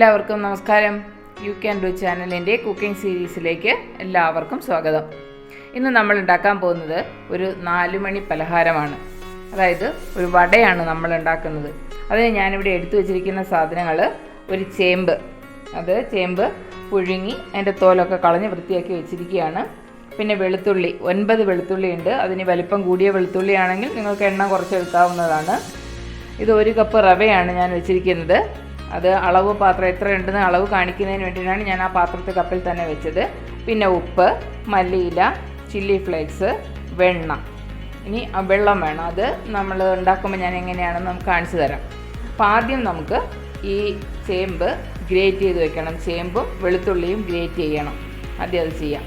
എല്ലാവർക്കും നമസ്കാരം. You can do ചാനലിൻ്റെ കുക്കിംഗ് സീരീസിലേക്ക് എല്ലാവർക്കും സ്വാഗതം. ഇന്ന് നമ്മൾ ഉണ്ടാക്കാൻ പോകുന്നത് ഒരു 4 മണി പലഹാരമാണ്. അതായത് ഒരു വടയാണ് നമ്മൾ ഉണ്ടാക്കുന്നത്. അതിന് ഞാനിവിടെ എടുത്തു വച്ചിരിക്കുന്ന സാധനങ്ങൾ ഒരു ചേമ്പ്, ചേമ്പ് പുഴുങ്ങി അതിൻ്റെ തോലൊക്കെ കളഞ്ഞ് വൃത്തിയാക്കി വെച്ചിരിക്കുകയാണ്. പിന്നെ വെളുത്തുള്ളി, 9 വെളുത്തുള്ളി ഉണ്ട്. അതിന് വലിപ്പം കൂടിയ വെളുത്തുള്ളി ആണെങ്കിൽ നിങ്ങൾക്ക് എണ്ണം കുറച്ചെടുക്കാവുന്നതാണ്. ഇത് 1 കപ്പ് റവയാണ് ഞാൻ വെച്ചിരിക്കുന്നത്. അത് അളവ് പാത്രം എത്ര ഉണ്ടെന്ന് അളവ് കാണിക്കുന്നതിന് വേണ്ടിയിട്ടാണ് ഞാൻ ആ പാത്രത്തെ കപ്പിൽ തന്നെ വെച്ചത്. പിന്നെ ഉപ്പ്, മല്ലിയില, ചില്ലി ഫ്ലേക്സ്, വെണ്ണ. ഇനി വെള്ളം വേണം. അത് നമ്മൾ ഉണ്ടാക്കുമ്പോൾ ഞാൻ എങ്ങനെയാണെന്ന് നമുക്ക് കാണിച്ചു തരാം. അപ്പോൾ ആദ്യം നമുക്ക് ഈ ചേമ്പ് ഗ്രേറ്റ് ചെയ്ത് വെക്കണം. ചേമ്പും വെളുത്തുള്ളിയും ഗ്രേറ്റ് ചെയ്യണം. ആദ്യം അത് ചെയ്യാം.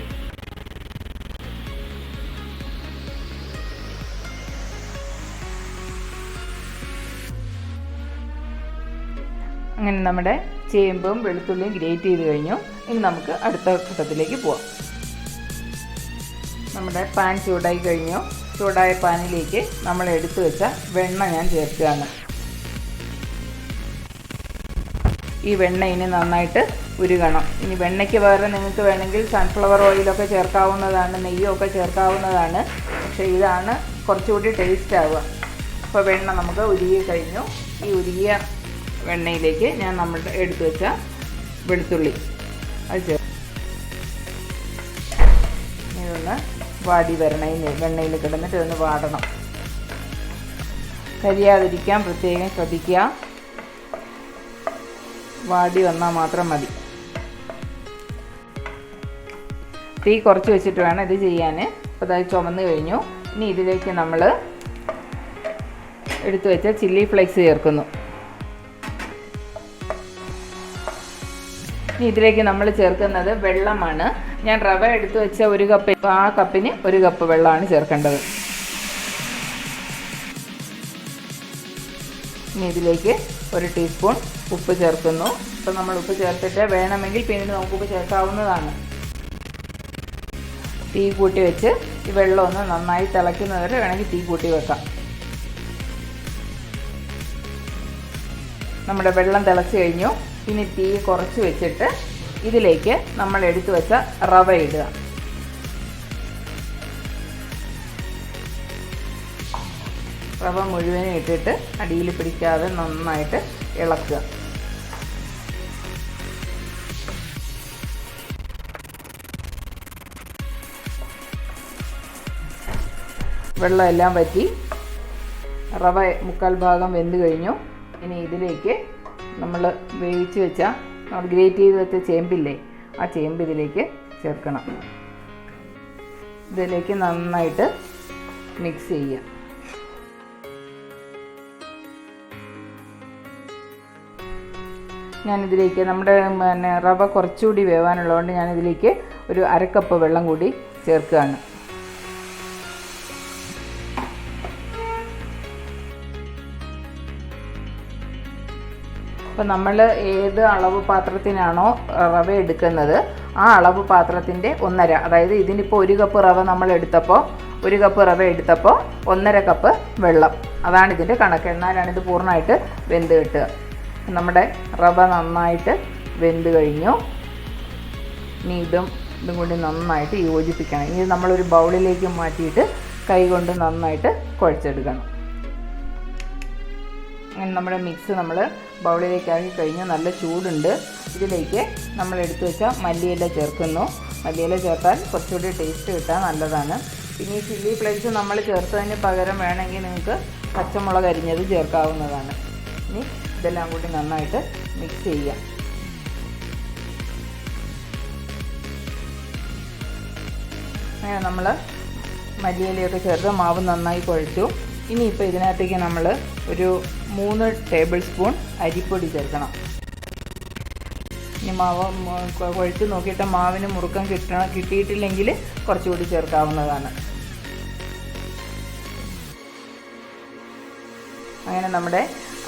അങ്ങനെ നമ്മുടെ ചേമ്പും വെളുത്തുള്ളിയും ഗ്രേറ്റ് ചെയ്ത് കഴിഞ്ഞു. ഇനി നമുക്ക് അടുത്ത ഘട്ടത്തിലേക്ക് പോവാം. നമ്മുടെ പാൻ ചൂടായി കഴിഞ്ഞു. ചൂടായ പാനിലേക്ക് നമ്മൾ എടുത്തു വെച്ച വെണ്ണ ഞാൻ ചേർക്കുകയാണ്. ഈ വെണ്ണ ഇനി നന്നായിട്ട് ഉരുകണം. ഇനി വെണ്ണയ്ക്ക് പകരം നിങ്ങൾക്ക് വേണമെങ്കിൽ സൺഫ്ലവർ ഓയിലൊക്കെ ചേർക്കാവുന്നതാണ്, നെയ്യൊക്കെ ചേർക്കാവുന്നതാണ്. പക്ഷേ ഇതാണ് കുറച്ചുകൂടി ടേസ്റ്റ് ആവുക. അപ്പോൾ വെണ്ണ നമുക്ക് ഉരുകി കഴിഞ്ഞു. ഈ ഉരുകിയ വെണ്ണയിലേക്ക് ഞാൻ നമ്മളുടെ എടുത്തു വെച്ച വെളുത്തുള്ളി അത് ചേർത്ത് ഇതൊന്ന് വാടി വരണം. ഈ വെണ്ണയിൽ കിടന്നിട്ട് ഇതൊന്ന് വാടണം. കരിയാതിരിക്കാൻ പ്രത്യേകം ശ്രദ്ധിക്കുക. വാടി വന്നാൽ മാത്രം മതി. തീ കുറച്ച് വെച്ചിട്ട് വേണം ഇത് ചെയ്യാൻ. അപ്പോൾ അത് ചുമന്ന് കഴിഞ്ഞു. ഇനി ഇതിലേക്ക് നമ്മൾ എടുത്തു വെച്ച ചില്ലി ഫ്ലേക്സ് ചേർക്കുന്നു. ഇനി ഇതിലേക്ക് നമ്മൾ ചേർക്കുന്നത് വെള്ളമാണ്. ഞാൻ റവ എടുത്തു വെച്ച 1 കപ്പ്, ആ കപ്പിന് 1 കപ്പ് വെള്ളമാണ് ചേർക്കേണ്ടത്. ഇനി ഇതിലേക്ക് 1 ടീസ്പൂൺ ഉപ്പ് ചേർക്കുന്നു. ഇപ്പം നമ്മൾ ഉപ്പ് ചേർത്തിട്ട് വേണമെങ്കിൽ പിന്നീട് നമുക്ക് ഉപ്പ് ചേർക്കാവുന്നതാണ്. തീ കൂട്ടി വെച്ച് ഈ വെള്ളം ഒന്ന് നന്നായി തിളയ്ക്കുന്നവരെ വേണമെങ്കിൽ തീ കൂട്ടി വെക്കാം. നമ്മുടെ വെള്ളം തിളച്ച് കഴിഞ്ഞു. ഇനി തീ കുറച്ച് വെച്ചിട്ട് ഇതിലേക്ക് നമ്മൾ എടുത്തു വെച്ച റവ ഇടുക. റവ മുഴുവനും ഇട്ടിട്ട് അടിയിൽ പിടിക്കാതെ നന്നായിട്ട് ഇളക്കുക. വെള്ളം എല്ലാം വറ്റി റവ 1/4 ഭാഗം വെന്ത് കഴിഞ്ഞു. ഇനി ഇതിലേക്ക് നമ്മൾ വേവിച്ച് വെച്ച, നമ്മൾ ഗ്രേറ്റ് ചെയ്ത് വെച്ച ചേമ്പില്ലേ, ആ ചേമ്പ് ഇതിലേക്ക് ചേർക്കണം. ഇതിലേക്ക് നന്നായിട്ട് മിക്സ് ചെയ്യുക. ഞാനിതിലേക്ക് നമ്മുടെ റവ കുറച്ചുകൂടി വേവാനുള്ളതുകൊണ്ട് ഞാനിതിലേക്ക് ഒരു 1/2 കപ്പ് വെള്ളം കൂടി ചേർക്കുകയാണ്. അപ്പോൾ നമ്മൾ ഏത് അളവ് പാത്രത്തിനാണോ റവ എടുക്കുന്നത് ആ അളവ് പാത്രത്തിൻ്റെ 1/2, അതായത് ഇതിനിപ്പോൾ 1 കപ്പ് റവ നമ്മൾ എടുത്തപ്പോൾ 1 കപ്പ് റവ എടുത്തപ്പോൾ 1/2 കപ്പ് വെള്ളം, അതാണ് ഇതിൻ്റെ കണക്ക്. എന്നാലാണ് ഇത് പൂർണ്ണമായിട്ട് വെന്ത് കിട്ടുക. നമ്മുടെ റവ നന്നായിട്ട് വെന്ത് കഴിഞ്ഞു. ഇനി ഇതും കൂടി നന്നായിട്ട് യോജിപ്പിക്കണം. ഇനി നമ്മളൊരു ബൗളിലേക്ക് മാറ്റിയിട്ട് കൈകൊണ്ട് നന്നായിട്ട് കുഴച്ചെടുക്കണം. അങ്ങനെ നമ്മുടെ മിക്സ് നമ്മൾ ബൗളിലേക്ക് ആക്കി കഴിഞ്ഞു. നല്ല ചൂടുണ്ട്. ഇതിലേക്ക് നമ്മൾ എടുത്തു വെച്ച മല്ലിയില ചേർക്കുന്നു. മല്ലിയില ചേർത്താൽ കുറച്ചുകൂടി ടേസ്റ്റ് കിട്ടാൻ നല്ലതാണ്. പിന്നെ ഈ ചില്ലി ഫ്ലേക്സ് നമ്മൾ ചേർത്തതിന് പകരം വേണമെങ്കിൽ നിങ്ങൾക്ക് പച്ചമുളക് അരിഞ്ഞത് ചേർക്കാവുന്നതാണ്. ഇനി ഇതെല്ലാം കൂടി നന്നായിട്ട് മിക്സ് ചെയ്യാം. അങ്ങനെ നമ്മൾ മല്ലിയിലയൊക്കെ ചേർത്ത് മാവ് നന്നായി കുഴച്ചു. ഇനിയിപ്പോൾ ഇതിനകത്തേക്ക് നമ്മൾ ഒരു 3 ടേബിൾ സ്പൂൺ അരിപ്പൊടി ചേർക്കണം. ഇനി മാവ് കുഴച്ച് നോക്കിയിട്ട് മാവിന് മുറുക്കം കിട്ടിയിട്ടില്ലെങ്കിൽ കുറച്ചുകൂടി ചേർക്കാവുന്നതാണ്. അങ്ങനെ നമ്മുടെ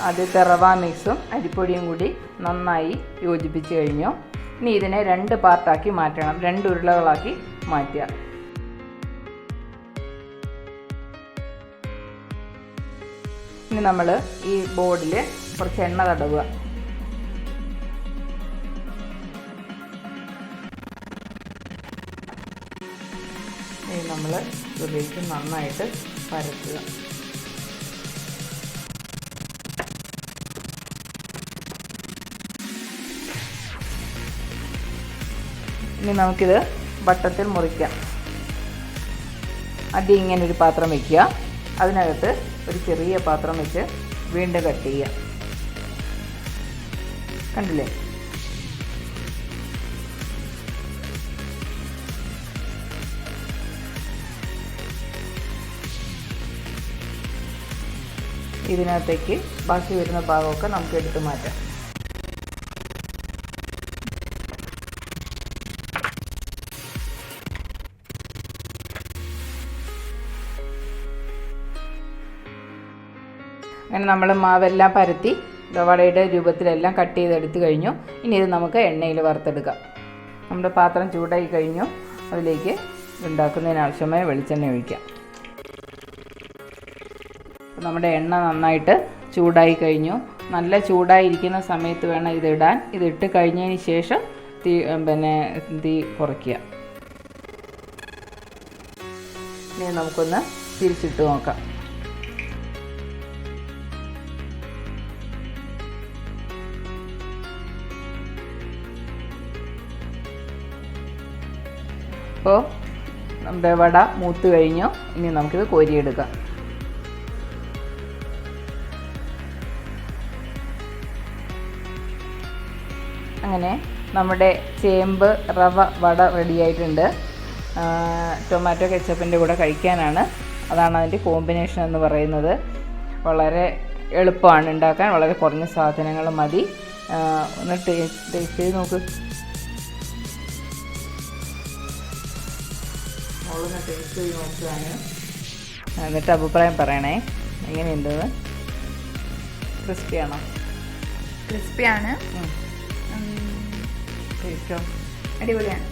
ആദ്യത്തെ റവ മിക്സും അരിപ്പൊടിയും കൂടി നന്നായി യോജിപ്പിച്ച് കഴിഞ്ഞു. ഇനി ഇതിനെ 2 പാർട്ടാക്കി മാറ്റണം. 2 ഉരുളകളാക്കി മാറ്റുക. ഇനി നമ്മൾ ഈ ബോർഡിൽ കുറച്ച് എണ്ണ തടവുക. ഇനി നമ്മൾ ഇതിലേക്ക് നന്നായിട്ട് പരത്തുക. ഇനി നമുക്കിത് വട്ടത്തിൽ മുറിക്കാം. ആദ്യം ഇങ്ങനൊരു പാത്രം വയ്ക്കുക, അതിനകത്ത് ഒരു ചെറിയ പാത്രം വെച്ച് വീണ്ടും കട്ട് ചെയ്യുക. കണ്ടില്ലേ? ഇതിനകത്തേക്ക് ബാക്കി വരുന്ന ഭാഗമൊക്കെ നമുക്ക് എടുത്തു മാറ്റാം. അങ്ങനെ നമ്മൾ മാവെല്ലാം പരത്തി വടയുടെ രൂപത്തിലെല്ലാം കട്ട് ചെയ്തെടുത്ത് കഴിഞ്ഞു. ഇനി ഇത് നമുക്ക് എണ്ണയിൽ വറുത്തെടുക്കാം. നമ്മുടെ പാത്രം ചൂടായി കഴിഞ്ഞു. അതിലേക്ക് ഉണ്ടാക്കുന്നതിന് ആവശ്യമായ വെളിച്ചെണ്ണ ഒഴിക്കാം. നമ്മുടെ എണ്ണ നന്നായിട്ട് ചൂടായി കഴിഞ്ഞു. നല്ല ചൂടായിരിക്കുന്ന സമയത്ത് വേണം ഇതിടാൻ. ഇതിട്ട് കഴിഞ്ഞതിന് ശേഷം തീ കുറയ്ക്കുക. ഇനി നമുക്കൊന്ന് തിരിച്ചിട്ട് നോക്കാം. അപ്പോൾ നമ്മുടെ വട മൂത്ത് കഴിഞ്ഞു. ഇനി നമുക്കിത് കോരിയെടുക്കാം. അങ്ങനെ നമ്മുടെ ചേമ്പ് റവ വട റെഡിയായിട്ടുണ്ട്. ടൊമാറ്റോ കെച്ചപ്പിൻ്റെ കൂടെ കഴിക്കാനാണ്. അതാണ് അതിൻ്റെ കോമ്പിനേഷൻ എന്ന് പറയുന്നത്. വളരെ എളുപ്പമാണ് ഉണ്ടാക്കാൻ. വളരെ കുറഞ്ഞ സാധനങ്ങൾ മതി. ഒന്ന് ടേസ്റ്റ് ചെയ്ത് നോക്ക്. മോളൊന്ന് ടേസ്റ്റ് ചെയ്ത് നോക്കുകയാണ്. എന്നിട്ട് അഭിപ്രായം പറയണേ, എങ്ങനെയുണ്ടെന്ന്. ക്രിസ്പിയാണോ? ക്രിസ്പിയാണ്. ടേസ്റ്റോ? അടിപൊളിയാണ്.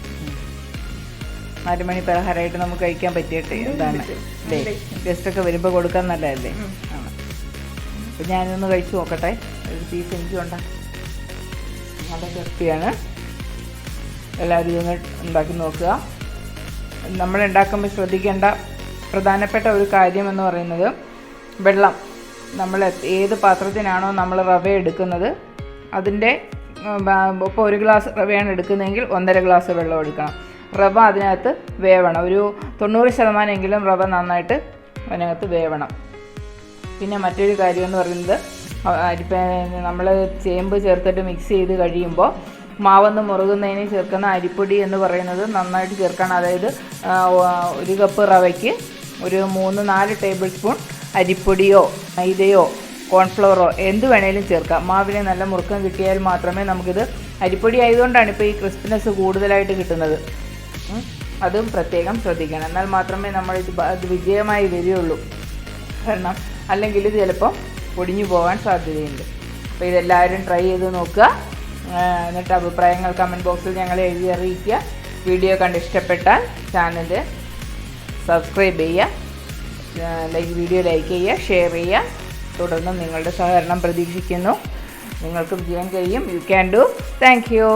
4 മണി പലഹാരമായിട്ട് നമുക്ക് കഴിക്കാൻ പറ്റിയിട്ട് എന്താണ് അല്ലേ? ഗസ്റ്റൊക്കെ വരുമ്പോൾ കൊടുക്കാൻ നല്ലതല്ലേ? ആണ്. അപ്പം ഞാനൊന്ന് കഴിച്ച് നോക്കട്ടെ. ഒരു പീസ് എനിക്കും ഉണ്ടാകും. നല്ല ക്രിസ്പിയാണ്. എല്ലാവരും ഇതൊന്ന് ഉണ്ടാക്കി നോക്കുക. നമ്മൾ ഉണ്ടാക്കുമ്പോൾ ശ്രദ്ധിക്കേണ്ട പ്രധാനപ്പെട്ട ഒരു കാര്യം എന്ന് പറയുന്നത് വെള്ളം. നമ്മൾ ഏത് പാത്രത്തിനാണോ നമ്മൾ റവ എടുക്കുന്നത് അതിൻ്റെ ഇപ്പോൾ 1 ഗ്ലാസ് റവയാണ് എടുക്കുന്നതെങ്കിൽ 1.5 ഗ്ലാസ് വെള്ളം എടുക്കണം. റവ അതിനകത്ത് വേവണം. ഒരു 90% റവ നന്നായിട്ട് അതിനകത്ത് വേവണം. പിന്നെ മറ്റൊരു കാര്യം എന്ന് പറയുന്നത് നമ്മൾ ചേമ്പ് ചേർത്തിട്ട് മിക്സ് ചെയ്ത് കഴിയുമ്പോൾ മാവൊന്ന് മുറുകുന്നതിന് ചേർക്കുന്ന അരിപ്പൊടി എന്ന് പറയുന്നത് നന്നായിട്ട് ചേർക്കണം. അതായത് 1 കപ്പ് റവയ്ക്ക് ഒരു 3-4 ടേബിൾ സ്പൂൺ അരിപ്പൊടിയോ മൈദയോ കോൺഫ്ലവറോ എന്ത് വേണേലും ചേർക്കാം. മാവിന് നല്ല മുറുക്കം കിട്ടിയാൽ മാത്രമേ നമുക്കിത്, അരിപ്പൊടി ആയതുകൊണ്ടാണ് ഇപ്പോൾ ഈ ക്രിസ്പിനെസ് കൂടുതലായിട്ട് കിട്ടുന്നത്. അതും പ്രത്യേകം ശ്രദ്ധിക്കണം. എന്നാൽ മാത്രമേ നമ്മൾ ഇത് വിജയമായി വരികയുള്ളൂ. കാരണം അല്ലെങ്കിൽ ഇത് ചിലപ്പം പൊടിഞ്ഞു പോകാൻ സാധ്യതയുണ്ട്. അപ്പോൾ ഇതെല്ലാവരും ട്രൈ ചെയ്ത് നോക്കുക. എന്നിട്ട് അഭിപ്രായങ്ങൾ കമൻറ്റ് ബോക്സിൽ ഞങ്ങളെ എഴുതി അറിയിക്കുക. വീഡിയോ കണ്ട് ഇഷ്ടപ്പെട്ടാൽ ചാനൽ സബ്സ്ക്രൈബ് ചെയ്യുക, വീഡിയോ ലൈക്ക് ചെയ്യുക, ഷെയർ ചെയ്യുക. തുടർന്ന് നിങ്ങളുടെ സഹകരണം പ്രതീക്ഷിക്കുന്നു. നിങ്ങൾക്കും ചെയ്യാൻ കഴിയും. You can do. Thank you.